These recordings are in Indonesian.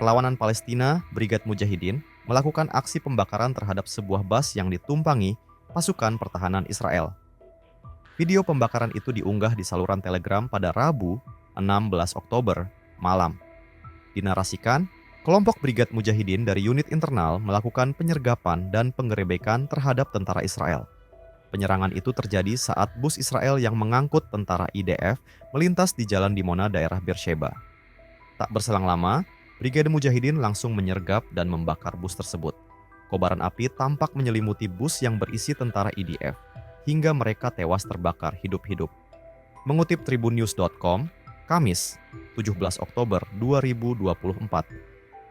Perlawanan Palestina, Brigade Mujahidin, melakukan aksi pembakaran terhadap sebuah bus yang ditumpangi pasukan pertahanan Israel. Video pembakaran itu diunggah di saluran Telegram pada Rabu, 16 Oktober, malam. Dinarasikan, kelompok Brigade Mujahidin dari unit internal melakukan penyergapan dan penggerebekan terhadap tentara Israel. Penyerangan itu terjadi saat bus Israel yang mengangkut tentara IDF melintas di jalan Dimona, daerah Beersheba. Tak berselang lama, Brigade Mujahidin langsung menyergap dan membakar bus tersebut. Kobaran api tampak menyelimuti bus yang berisi tentara IDF, hingga mereka tewas terbakar hidup-hidup. Mengutip tribunnews.com, Kamis, 17 Oktober 2024.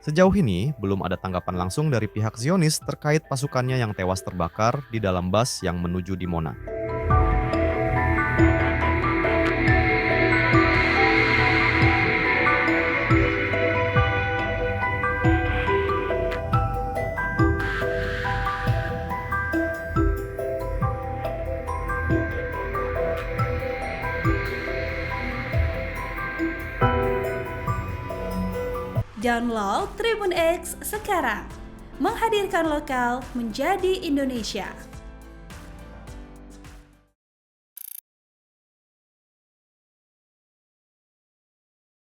Sejauh ini, belum ada tanggapan langsung dari pihak Zionis terkait pasukannya yang tewas terbakar di dalam bus yang menuju Dimona. Download Tribun X sekarang, menghadirkan lokal menjadi Indonesia.